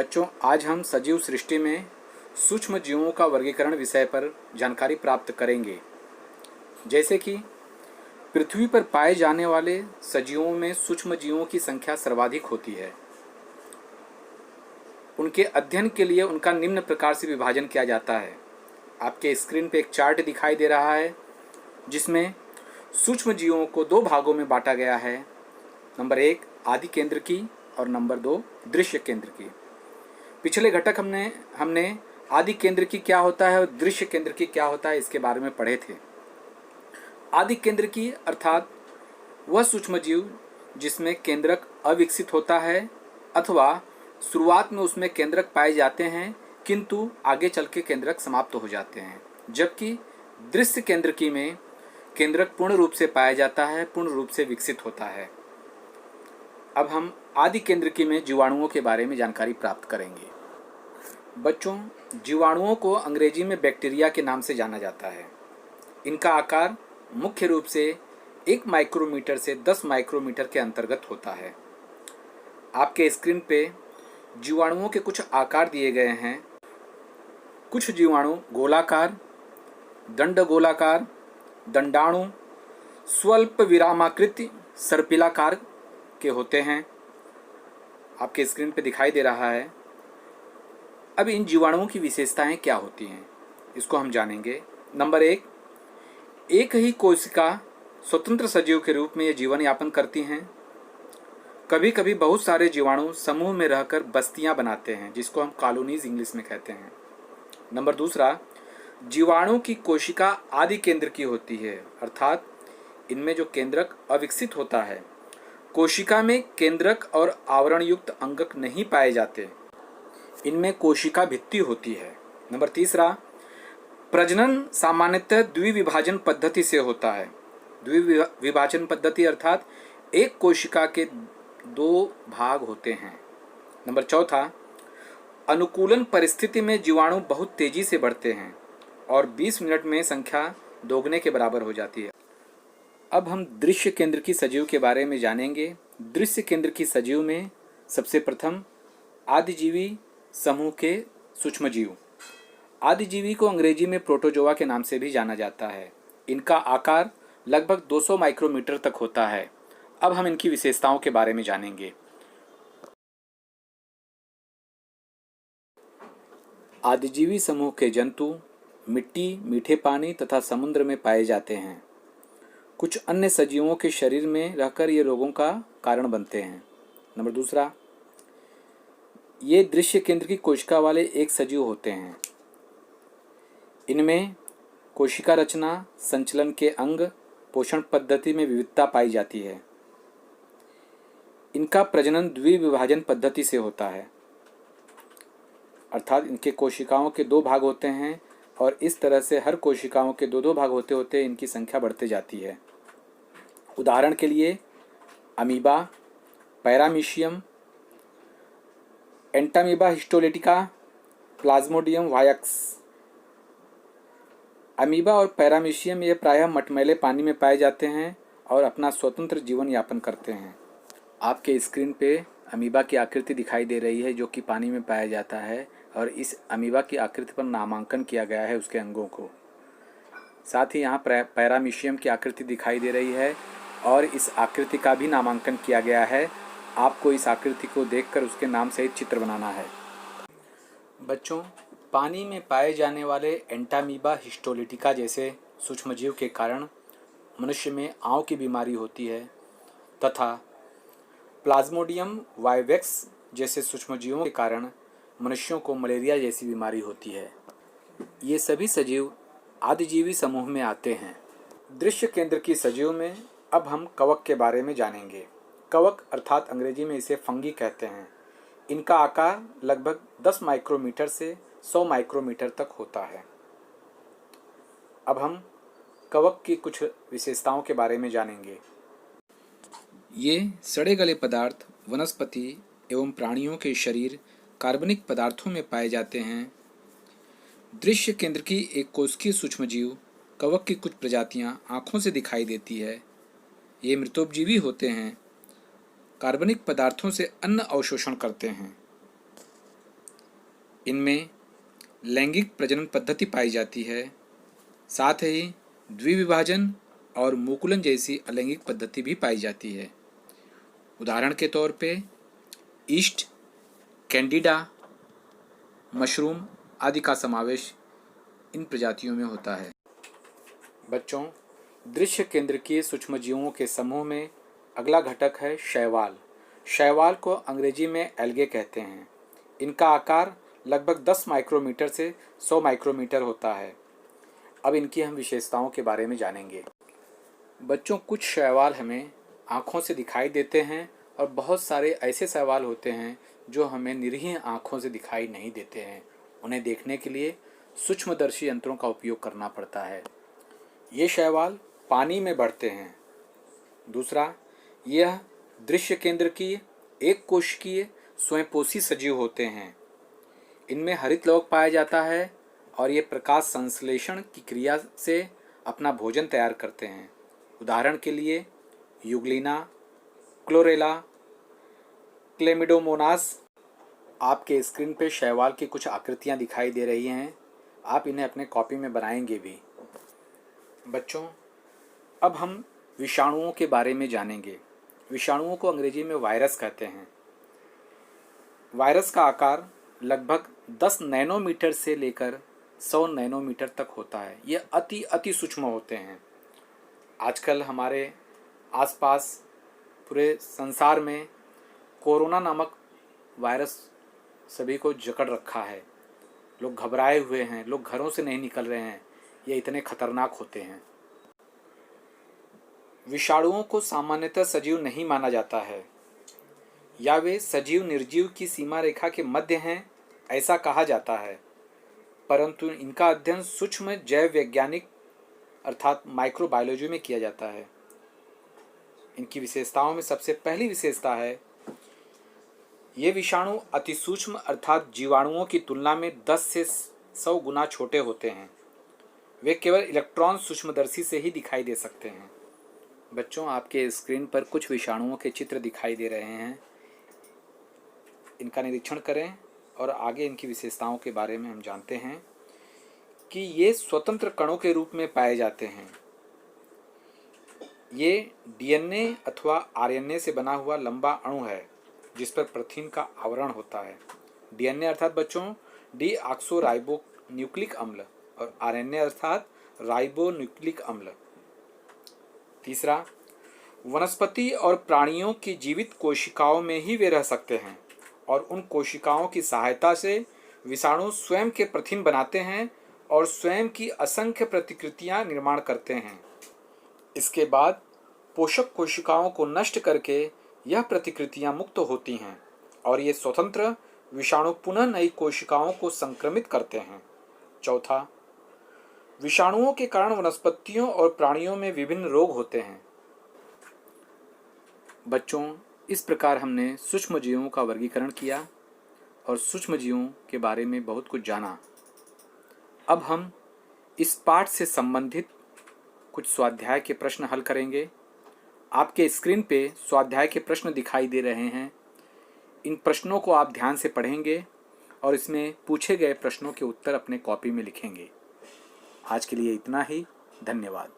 बच्चों, आज हम सजीव सृष्टि में सूक्ष्म जीवों का वर्गीकरण विषय पर जानकारी प्राप्त करेंगे। जैसे कि पृथ्वी पर पाए जाने वाले सजीवों में सूक्ष्म जीवों की संख्या सर्वाधिक होती है। उनके अध्ययन के लिए उनका निम्न प्रकार से विभाजन किया जाता है। आपके स्क्रीन पर एक चार्ट दिखाई दे रहा है जिसमें सूक्ष्म जीवों को दो भागों में बांटा गया है। नंबर 1 आदि केंद्र की और नंबर 2 दृश्य केंद्र की। पिछले घटक हमने आदि केंद्र की क्या होता है और दृश्य केंद्र की क्या होता है इसके बारे में पढ़े थे। आदि केंद्र की अर्थात वह सूक्ष्म जीव जिसमें केंद्रक अविकसित होता है अथवा शुरुआत में उसमें केंद्रक पाए जाते हैं किंतु आगे चल के केंद्रक समाप्त हो जाते हैं, जबकि दृश्य केंद्र की में केंद्रक पूर्ण रूप से पाया जाता है, पूर्ण रूप से विकसित होता है। अब हम आदि केंद्र की में जीवाणुओं के बारे में जानकारी प्राप्त करेंगे। बच्चों, जीवाणुओं को अंग्रेजी में बैक्टीरिया के नाम से जाना जाता है। इनका आकार मुख्य रूप से 1 माइक्रोमीटर से 10 माइक्रोमीटर के अंतर्गत होता है। आपके स्क्रीन पे जीवाणुओं के कुछ आकार दिए गए हैं। कुछ जीवाणु गोलाकार, दंडगोलाकार, दंडाणु, स्वल्प विरामाकृति, सर्पिलाकार के होते हैं। आपके स्क्रीन पे दिखाई दे रहा है। अब इन जीवाणुओं की विशेषताएं क्या होती हैं इसको हम जानेंगे। नंबर 1, एक ही कोशिका स्वतंत्र सजीव के रूप में ये जीवन यापन करती हैं। कभी कभी बहुत सारे जीवाणु समूह में रहकर बस्तियां बनाते हैं जिसको हम कॉलोनीज इंग्लिश में कहते हैं। नंबर 2, जीवाणु की कोशिका आदि केंद्र की होती है, अर्थात इनमें जो केंद्रक अविकसित होता है। कोशिका में केंद्रक और आवरण युक्त अंगक नहीं पाए जाते, इनमें कोशिका भित्ति होती है। नंबर 3, प्रजनन सामान्यतः द्विविभाजन पद्धति से होता है। द्विविभाजन पद्धति अर्थात एक कोशिका के 2 भाग होते हैं। नंबर 4, अनुकूलन परिस्थिति में जीवाणु बहुत तेजी से बढ़ते हैं और 20 मिनट में संख्या दोगुने के बराबर हो जाती है। अब हम दृश्य केंद्र की सजीव के बारे में जानेंगे। दृश्य केंद्र की सजीव में सबसे प्रथम आदिजीवी समूह के सूक्ष्मजीव। आदिजीवी को अंग्रेजी में प्रोटोजोआ के नाम से भी जाना जाता है। इनका आकार लगभग 200 माइक्रोमीटर तक होता है। अब हम इनकी विशेषताओं के बारे में जानेंगे। आदिजीवी समूह के जंतु मिट्टी, मीठे पानी तथा समुद्र में पाए जाते हैं। कुछ अन्य सजीवों के शरीर में रहकर ये रोगों का कारण बनते हैं। नंबर 2, ये दृश्य केंद्र की कोशिका वाले एक सजीव होते हैं। इनमें कोशिका रचना, संचलन के अंग, पोषण पद्धति में विविधता पाई जाती है। इनका प्रजनन द्विविभाजन पद्धति से होता है, अर्थात इनके कोशिकाओं के 2 भाग होते हैं और इस तरह से हर कोशिकाओं के 2-2 भाग होते होते इनकी संख्या बढ़ते जाती है। उदाहरण के लिए amoeba, paramecium, Entamoeba histolytica, Plasmodium vivax. अमीबा और पैरामीशियम ये प्रायः मटमैले पानी में पाए जाते हैं और अपना स्वतंत्र जीवन यापन करते हैं। आपके स्क्रीन पे अमीबा की आकृति दिखाई दे रही है जो कि पानी में पाया जाता है और इस अमीबा की आकृति पर नामांकन किया गया है उसके अंगों को। साथ ही यहाँ पैरामीशियम की आकृति दिखाई दे रही है और इस आकृति का भी नामांकन किया गया है। आपको इस आकृति को देखकर उसके नाम सहित चित्र बनाना है। बच्चों, पानी में पाए जाने वाले एंटामीबा हिस्टोलिटिका जैसे सूक्ष्मजीव के कारण मनुष्य में आंव की बीमारी होती है तथा प्लाज्मोडियम वायवेक्स जैसे सूक्ष्मजीवों के कारण मनुष्यों को मलेरिया जैसी बीमारी होती है। ये सभी सजीव आदिजीवी समूह में आते हैं। दृश्य केंद्र की सजीव में अब हम कवक के बारे में जानेंगे। कवक अर्थात अंग्रेजी में इसे फंगी कहते हैं। इनका आकार लगभग 10 माइक्रोमीटर से 100 माइक्रोमीटर तक होता है। अब हम कवक की कुछ विशेषताओं के बारे में जानेंगे। ये सड़े गले पदार्थ वनस्पति एवं प्राणियों के शरीर कार्बनिक पदार्थों में पाए जाते हैं। दृश्य केंद्र की एक कोशिकीय सूक्ष्मजीव कवक की कुछ प्रजातियां आँखों से दिखाई देती है। ये मृतोपजीवी होते हैं। कार्बनिक पदार्थों से अन्न अवशोषण करते हैं। इनमें लैंगिक प्रजनन पद्धति पाई जाती है, साथ ही द्विविभाजन और मुकुलन जैसी अलैंगिक पद्धति भी पाई जाती है। उदाहरण के तौर पे ईस्ट, कैंडिडा, मशरूम आदि का समावेश इन प्रजातियों में होता है। बच्चों, दृश्य केंद्रकीय सूक्ष्मजीवों के समूह में अगला घटक है शैवाल। शैवाल को अंग्रेजी में एल्गे कहते हैं। इनका आकार लगभग 10 माइक्रोमीटर से 100 माइक्रोमीटर होता है। अब इनकी हम विशेषताओं के बारे में जानेंगे। बच्चों, कुछ शैवाल हमें आँखों से दिखाई देते हैं और बहुत सारे ऐसे शैवाल होते हैं जो हमें निरीह आँखों से दिखाई नहीं देते हैं। उन्हें देखने के लिए सूक्ष्मदर्शी यंत्रों का उपयोग करना पड़ता है। ये शैवाल पानी में बढ़ते हैं। दूसरा, यह दृश्य केंद्रकीय, एक कोशिकीय, स्वयंपोषी सजीव होते हैं। इनमें हरित लवक पाया जाता है और ये प्रकाश संश्लेषण की क्रिया से अपना भोजन तैयार करते हैं। उदाहरण के लिए यूग्लिना, क्लोरेला, क्लेमिडोमोनास। आपके स्क्रीन पे शैवाल की कुछ आकृतियाँ दिखाई दे रही हैं। आप इन्हें अपने कॉपी में बनाएंगे भी। बच्चों, अब हम विषाणुओं के बारे में जानेंगे। विषाणुओं को अंग्रेजी में वायरस कहते हैं। वायरस का आकार लगभग 10 नैनोमीटर से लेकर 100 नैनोमीटर तक होता है। ये अति सूक्ष्म होते हैं। आजकल हमारे आसपास पूरे संसार में कोरोना नामक वायरस सभी को जकड़ रखा है। लोग घबराए हुए हैं, लोग घरों से नहीं निकल रहे हैं। ये इतने खतरनाक होते हैं। विषाणुओं को सामान्यतः सजीव नहीं माना जाता है, या वे सजीव निर्जीव की सीमा रेखा के मध्य हैं, ऐसा कहा जाता है। परंतु इनका अध्ययन सूक्ष्म जैव वैज्ञानिक अर्थात माइक्रोबायोलॉजी में किया जाता है। इनकी विशेषताओं में सबसे पहली विशेषता है, ये विषाणु अति सूक्ष्म अर्थात जीवाणुओं की तुलना में 10 से 100 गुना छोटे होते हैं। वे केवल इलेक्ट्रॉन सूक्ष्मदर्शी से ही दिखाई दे सकते हैं। बच्चों, आपके स्क्रीन पर कुछ विषाणुओं के चित्र दिखाई दे रहे हैं। इनका निरीक्षण करें और आगे इनकी विशेषताओं के बारे में हम जानते हैं कि ये स्वतंत्र कणों के रूप में पाए जाते हैं। ये डीएनए अथवा आरएनए से बना हुआ लंबा अणु है जिस पर प्रोटीन का आवरण होता है। डीएनए अर्थात बच्चों डीऑक्सोराइबोन्यूक्लिक अम्ल और आरएनए अर्थात राइबोन्यूक्लिक अम्ल। तीसरा, वनस्पति और प्राणियों की जीवित कोशिकाओं में ही वे रह सकते हैं और उन कोशिकाओं की सहायता से विषाणु स्वयं के प्रोटीन बनाते हैं और स्वयं की असंख्य प्रतिकृतियां निर्माण करते हैं। इसके बाद पोषक कोशिकाओं को नष्ट करके यह प्रतिकृतियां मुक्त होती हैं और ये स्वतंत्र विषाणु पुनः नई कोशिकाओं को संक्रमित करते हैं। चौथा, विषाणुओं के कारण वनस्पतियों और प्राणियों में विभिन्न रोग होते हैं। बच्चों, इस प्रकार हमने सूक्ष्मजीवों का वर्गीकरण किया और सूक्ष्मजीवों के बारे में बहुत कुछ जाना। अब हम इस पाठ से संबंधित कुछ स्वाध्याय के प्रश्न हल करेंगे। आपके स्क्रीन पे स्वाध्याय के प्रश्न दिखाई दे रहे हैं। इन प्रश्नों को आप ध्यान से पढ़ेंगे और इसमें पूछे गए प्रश्नों के उत्तर अपने कॉपी में लिखेंगे। आज के लिए इतना ही। धन्यवाद।